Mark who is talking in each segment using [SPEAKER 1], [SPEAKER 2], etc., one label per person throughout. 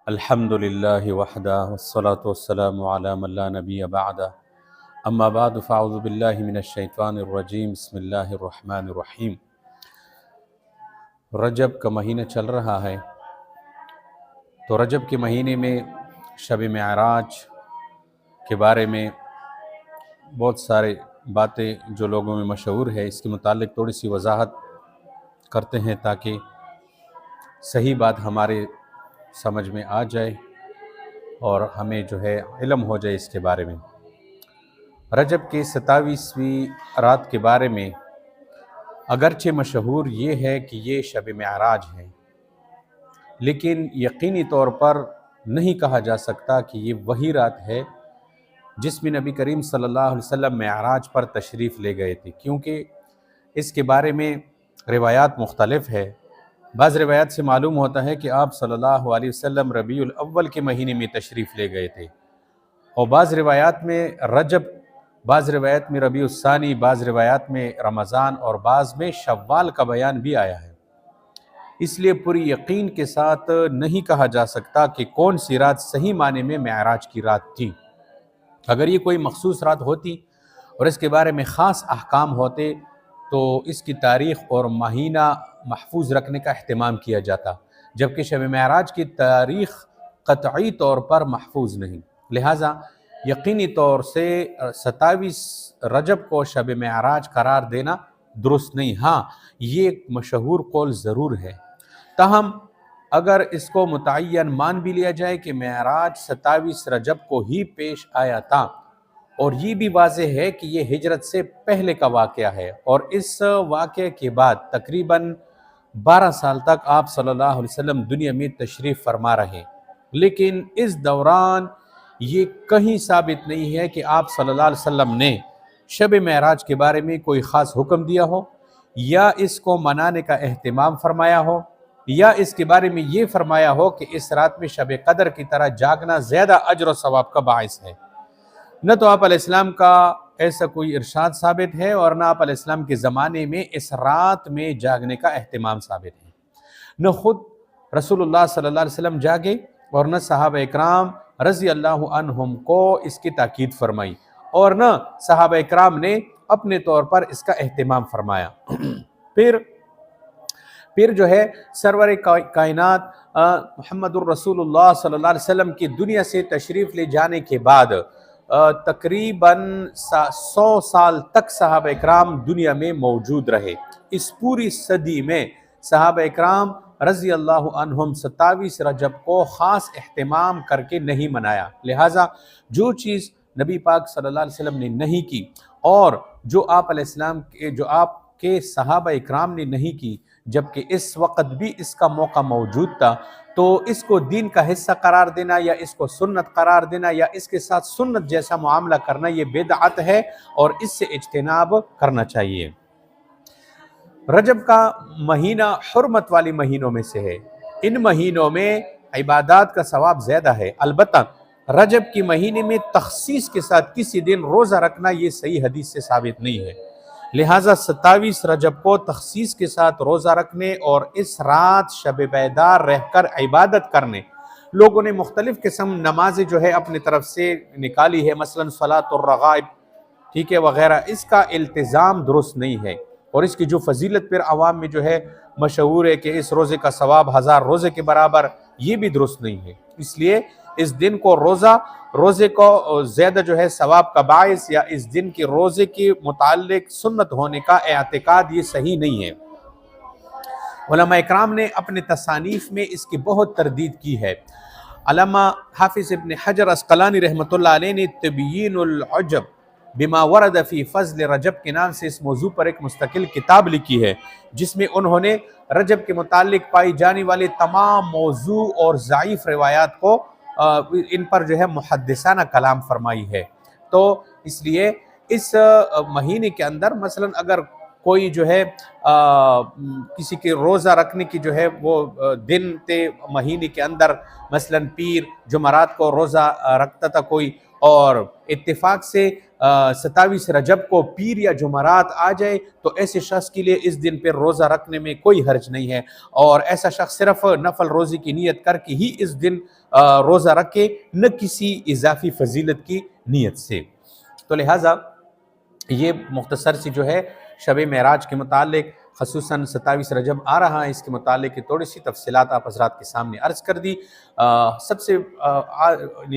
[SPEAKER 1] الحمد للہ وحدہ والصلاة والسلام علی من لا نبی بعدہ اما بعد فاعوذ باللہ من الشیطان الرجیم بسم اللہ الرحمن الرحیم۔ رجب کا مہینہ چل رہا ہے، تو رجب کے مہینے میں شب معراج کے بارے میں بہت سارے باتیں جو لوگوں میں مشہور ہے، اس کے متعلق تھوڑی سی وضاحت کرتے ہیں تاکہ صحیح بات ہمارے سمجھ میں آ جائے اور ہمیں جو ہے علم ہو جائے اس کے بارے میں۔ رجب کی 27ویں رات کے بارے میں اگرچہ مشہور یہ ہے کہ یہ شب معراج ہے، لیکن یقینی طور پر نہیں کہا جا سکتا کہ یہ وہی رات ہے جس میں نبی کریم صلی اللہ علیہ وسلم معراج پر تشریف لے گئے تھے، کیونکہ اس کے بارے میں روایات مختلف ہے۔ بعض روایات سے معلوم ہوتا ہے کہ آپ صلی اللہ علیہ وسلم ربیع الاول کے مہینے میں تشریف لے گئے تھے، اور بعض روایات میں رجب، بعض روایات میں ربیع الثانی، بعض روایات میں رمضان اور بعض میں شوال کا بیان بھی آیا ہے۔ اس لیے پوری یقین کے ساتھ نہیں کہا جا سکتا کہ کون سی رات صحیح معنی میں معراج کی رات تھی۔ اگر یہ کوئی مخصوص رات ہوتی اور اس کے بارے میں خاص احکام ہوتے تو اس کی تاریخ اور مہینہ محفوظ رکھنے کا اہتمام کیا جاتا، جبکہ شب معراج کی تاریخ قطعی طور پر محفوظ نہیں، لہٰذا یقینی طور سے 27 رجب کو شب معراج قرار دینا درست نہیں۔ ہاں، یہ ایک مشہور قول ضرور ہے، تاہم اگر اس کو متعین مان بھی لیا جائے کہ معراج 27 رجب کو ہی پیش آیا تھا، اور یہ بھی واضح ہے کہ یہ ہجرت سے پہلے کا واقعہ ہے، اور اس واقعے کے بعد تقریباً 12 سال تک آپ صلی اللہ علیہ وسلم دنیا میں تشریف فرما رہے، لیکن اس دوران یہ کہیں ثابت نہیں ہے کہ آپ صلی اللہ علیہ وسلم نے شب معراج کے بارے میں کوئی خاص حکم دیا ہو، یا اس کو منانے کا اہتمام فرمایا ہو، یا اس کے بارے میں یہ فرمایا ہو کہ اس رات میں شب قدر کی طرح جاگنا زیادہ اجر و ثواب کا باعث ہے۔ نہ تو آپ علیہ السلام کا ایسا کوئی ارشاد ثابت ہے، اور نہ آپ علیہ السلام کے زمانے میں اس رات میں جاگنے کا اہتمام ثابت ہے۔ نہ خود رسول اللہ صلی اللہ علیہ وسلم جاگے، اور نہ صحابہ اکرام رضی اللہ عنہم کو اس کی تاکید فرمائی، اور نہ صحابہ اکرام نے اپنے طور پر اس کا اہتمام فرمایا۔ پھر جو ہے سرور کائنات محمد الرسول اللہ صلی اللہ علیہ وسلم کی دنیا سے تشریف لے جانے کے بعد تقریباً 100 سال تک صحابہ اکرام دنیا میں موجود رہے۔ اس پوری صدی میں صحابہ اکرام رضی اللہ عنہم 27 رجب کو خاص اہتمام کر کے نہیں منایا، لہٰذا جو چیز نبی پاک صلی اللہ علیہ وسلم نے نہیں کی، اور جو آپ علیہ السلام جو آپ کے صحابہ اکرام نے نہیں کی، جبکہ اس وقت بھی اس کا موقع موجود تھا، تو اس کو دین کا حصہ قرار دینا یا اس کو سنت قرار دینا یا اس کے ساتھ سنت جیسا معاملہ کرنا، یہ بدعت ہے اور اس سے اجتناب کرنا چاہیے۔ رجب کا مہینہ حرمت والی مہینوں میں سے ہے، ان مہینوں میں عبادات کا ثواب زیادہ ہے، البتہ رجب کی مہینے میں تخصیص کے ساتھ کسی دن روزہ رکھنا یہ صحیح حدیث سے ثابت نہیں ہے، لہٰذا 27 رجب کو تخصیص کے ساتھ روزہ رکھنے اور اس رات شب بیدار رہ کر عبادت کرنے، لوگوں نے مختلف قسم نمازیں جو ہے اپنی طرف سے نکالی ہے، مثلا صلاۃ الرغائب، ٹھیک ہے، وغیرہ، اس کا التزام درست نہیں ہے، اور اس کی جو فضیلت پھر عوام میں جو ہے مشہور ہے کہ اس روزے کا ثواب 1000 روزے کے برابر، یہ بھی درست نہیں ہے۔ اس لیے اس دن کو روزے کو زیادہ جو ہے ثواب کا باعث، یا اس دن کے روزے کے متعلق سنت ہونے کا اعتقاد، یہ صحیح نہیں ہے۔ علماء اکرام نے اپنے تصانیف میں اس کی بہت تردید کی ہے۔ علامہ حافظ ابن حجر عسقلانی رحمۃ اللہ علیہ نے تبیین العجب بما ورد فی فضل رجب کے نام سے اس موضوع پر ایک مستقل کتاب لکھی ہے، جس میں انہوں نے رجب کے متعلق پائی جانے والے تمام موضوع اور ضعیف روایات کو ان پر جو ہے محدثانہ کلام فرمائی ہے۔ تو اس لیے اس مہینے کے اندر مثلا اگر کوئی جو ہے کسی کے روزہ رکھنے کی جو ہے وہ دن تھے مہینے کے اندر، مثلا پیر جمعرات کو روزہ رکھتا تھا کوئی، اور اتفاق سے 27 رجب کو پیر یا جمعرات آ جائے، تو ایسے شخص کے لیے اس دن پہ روزہ رکھنے میں کوئی حرج نہیں ہے، اور ایسا شخص صرف نفل روزی کی نیت کر کے ہی اس دن روزہ رکھے، نہ کسی اضافی فضیلت کی نیت سے۔ تو لہٰذا یہ مختصر سی جو ہے شب معراج کے متعلق، خصوصاً 27 رجب آ رہا ہے، اس کے متعلق کی تھوڑی سی تفصیلات آپ حضرات کے سامنے عرض کر دی۔ سب سے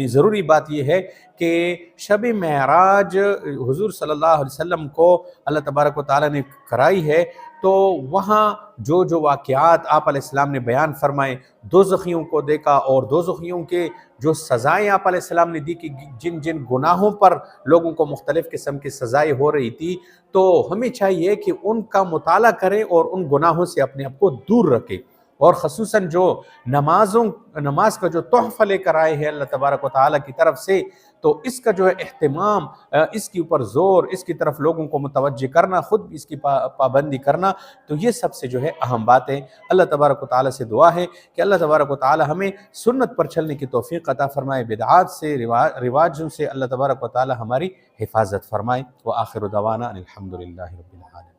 [SPEAKER 1] ضروری بات یہ ہے کہ شب معراج حضور صلی اللہ علیہ وسلم کو اللہ تبارک و تعالیٰ نے کرائی ہے، تو وہاں جو جو واقعات آپ علیہ السلام نے بیان فرمائے، دوزخیوں کو دیکھا اور دوزخیوں کے جو سزائیں آپ علیہ السلام نے دی کہ جن جن گناہوں پر لوگوں کو مختلف قسم کی سزائیں ہو رہی تھی، تو ہمیں چاہیے کہ ان کا مطالعہ کریں اور ان گناہوں سے اپنے آپ کو دور رکھیں، اور خصوصاً جو نماز کا جو تحفہ لے کر آئے ہیں اللہ تبارک و تعالیٰ کی طرف سے، تو اس کا جو ہے اہتمام، اس کے اوپر زور، اس کی طرف لوگوں کو متوجہ کرنا، خود بھی اس کی پابندی کرنا، تو یہ سب سے جو ہے اہم بات ہے۔ اللہ تبارک و تعالیٰ سے دعا ہے کہ اللہ تبارک و تعالیٰ ہمیں سنت پر چلنے کی توفیق عطا فرمائے، بدعات سے، رواجوں سے اللہ تبارک و تعالیٰ ہماری حفاظت فرمائے۔ وآخر دعوانا ان الحمد للہ رب العالمین۔